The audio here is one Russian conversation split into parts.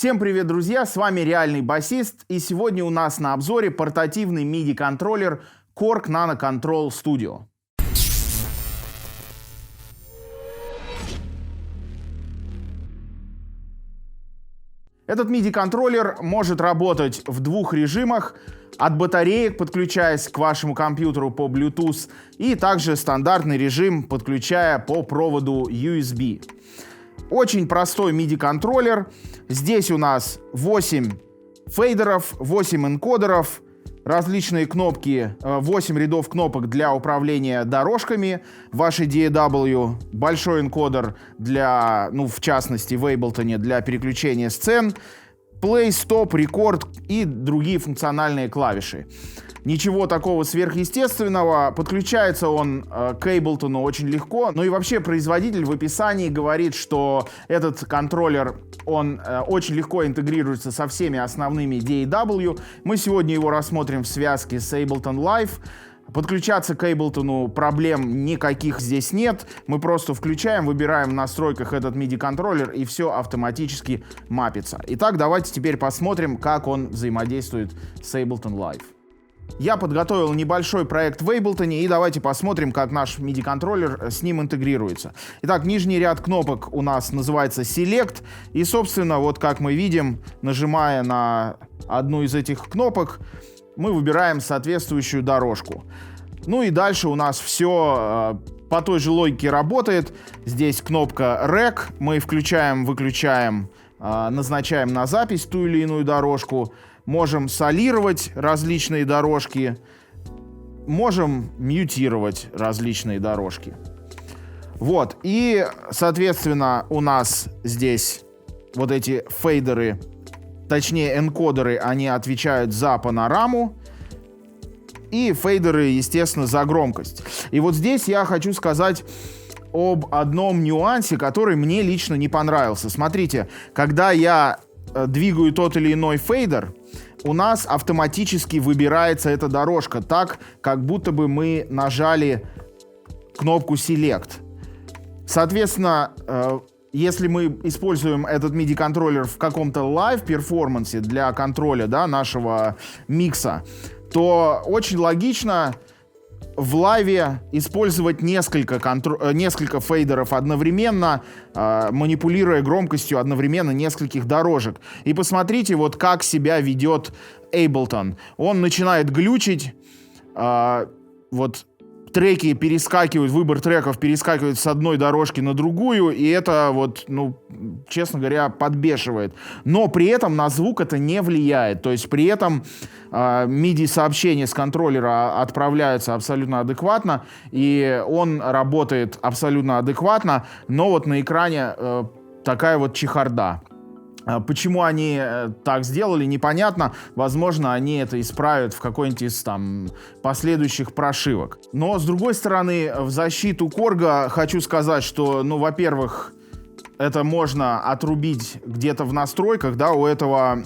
Всем привет, друзья! С вами Реальный Басист, и сегодня у нас на обзоре портативный MIDI-контроллер Korg Nano Control Studio. Этот MIDI-контроллер может работать в двух режимах: от батареек, подключаясь к вашему компьютеру по Bluetooth, и также стандартный режим, подключая по проводу USB. Очень простой MIDI-контроллер. Здесь у нас 8 фейдеров, 8 энкодеров, различные кнопки, 8 рядов кнопок для управления дорожками вашей DAW, большой энкодер для, в частности, в Ableton для переключения сцен, play, stop, record и другие функциональные клавиши. Ничего такого сверхъестественного. Подключается он к Ableton очень легко. Ну и вообще производитель в описании говорит, что этот контроллер, он очень легко интегрируется со всеми основными DAW. Мы сегодня его рассмотрим в связке с Ableton Live. Подключаться к Ableton проблем никаких здесь нет. Мы просто включаем, выбираем в настройках этот MIDI-контроллер, и все автоматически мапится. Итак, давайте теперь посмотрим, как он взаимодействует с Ableton Live. Я подготовил небольшой проект в Ableton, и давайте посмотрим, как наш MIDI-контроллер с ним интегрируется. Итак, нижний ряд кнопок у нас называется Select, и, собственно, вот как мы видим, нажимая на одну из этих кнопок, мы выбираем соответствующую дорожку. Ну и дальше у нас все по той же логике работает. Здесь кнопка Rec, мы включаем, выключаем, назначаем на запись ту или иную дорожку. Можем солировать различные дорожки, можем мьютировать различные дорожки. Вот, и, соответственно, у нас здесь вот эти фейдеры, точнее энкодеры, они отвечают за панораму, и фейдеры, естественно, за громкость. И вот здесь я хочу сказать об одном нюансе, который мне лично не понравился. Смотрите, когда я двигаю тот или иной фейдер, у нас автоматически выбирается эта дорожка так, как будто бы мы нажали кнопку Select. Соответственно, если мы используем этот MIDI-контроллер в каком-то лайв-перформансе для контроля, нашего микса, то очень логично в лайве использовать несколько фейдеров одновременно, манипулируя громкостью одновременно нескольких дорожек. И посмотрите, вот как себя ведет Ableton. Он начинает глючить, вот треки перескакивают, выбор треков перескакивает с одной дорожки на другую, и это вот, честно говоря, подбешивает. Но при этом на звук это не влияет. То есть при этом MIDI-сообщения с контроллера отправляются абсолютно адекватно, и он работает абсолютно адекватно, но вот на экране такая вот чехарда. Почему они так сделали, непонятно. Возможно, они это исправят в какой-нибудь из последующих прошивок. Но, с другой стороны, в защиту Korg хочу сказать, что, во-первых, это можно отрубить где-то в настройках, у этого.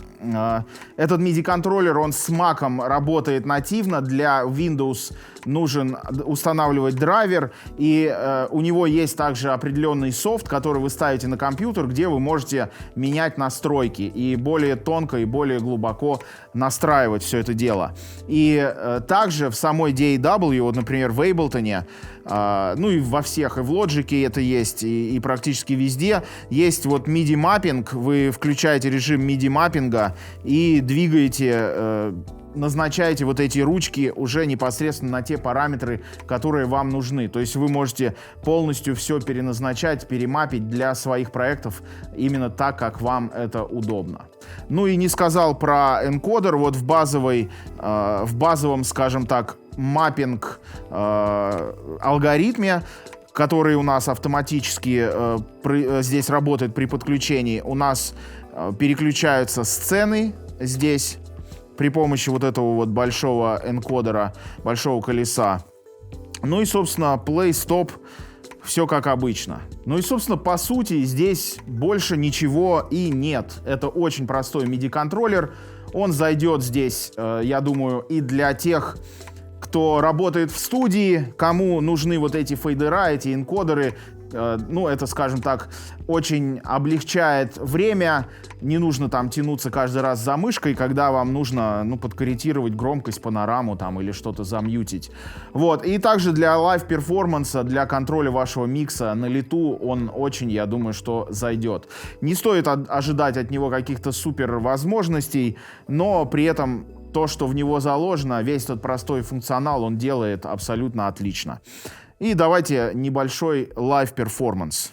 Этот MIDI-контроллер, он с Mac'ом работает нативно. Для Windows нужен устанавливать драйвер, и у него есть также определенный софт, который вы ставите на компьютер, где вы можете менять настройки и более тонко и более глубоко настраивать все это дело. И также в самой DAW, вот, например, в Ableton, и во всех, и в Logic это есть, и практически везде есть вот MIDI-маппинг. Вы включаете режим MIDI-маппинга и двигаете, назначаете вот эти ручки уже непосредственно на те параметры, которые вам нужны. То есть вы можете полностью все переназначать, перемапить для своих проектов именно так, как вам это удобно. Ну и не сказал про энкодер. Вот в базовом, скажем так, маппинг алгоритме, который у нас автоматически здесь работает при подключении, у нас переключаются сцены здесь при помощи вот этого вот большого энкодера, большого колеса. Ну и, собственно, play, stop, все как обычно. Ну и, собственно, по сути, здесь больше ничего и нет. Это очень простой MIDI-контроллер. Он зайдет здесь, я думаю, и для тех, кто работает в студии, кому нужны вот эти фейдера, эти энкодеры, Ну, это, скажем так, очень облегчает время. Не нужно там тянуться каждый раз за мышкой, когда вам нужно, ну, подкорректировать громкость, панораму там или что-то замьютить. Вот. И также для лайв-перформанса, для контроля вашего микса на лету он очень, я думаю, что зайдет. Не стоит ожидать от него каких-то супер возможностей, но при этом то, что в него заложено, весь этот простой функционал, он делает абсолютно отлично. И давайте небольшой лайв-перформанс.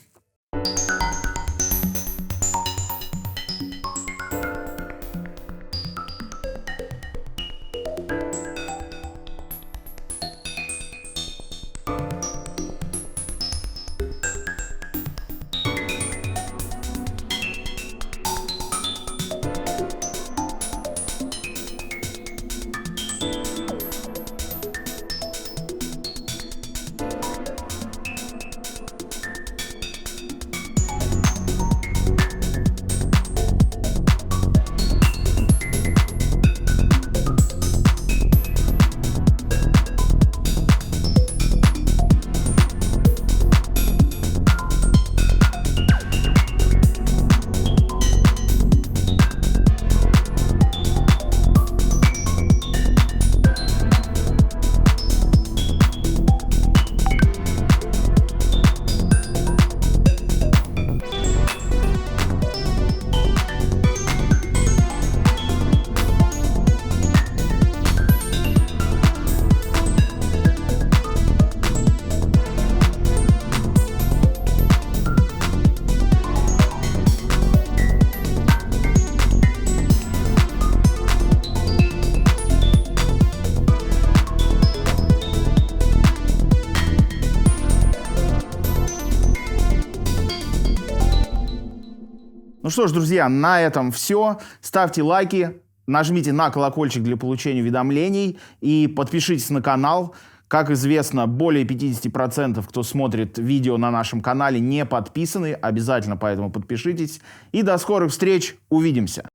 Ну что ж, друзья, на этом все. Ставьте лайки, нажмите на колокольчик для получения уведомлений и подпишитесь на канал. Как известно, более 50%, кто смотрит видео на нашем канале, не подписаны. Обязательно поэтому подпишитесь. И до скорых встреч. Увидимся.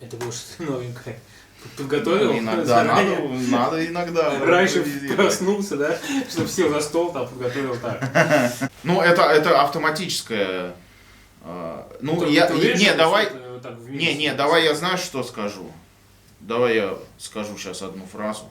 Это было что-то новенькое. Подготовил? Иногда надо иногда. Раньше проснулся, да? Чтобы сел за стол, там подготовил так. Ну, это автоматическое. Ну, давай я знаю, что скажу. Давай я скажу сейчас одну фразу.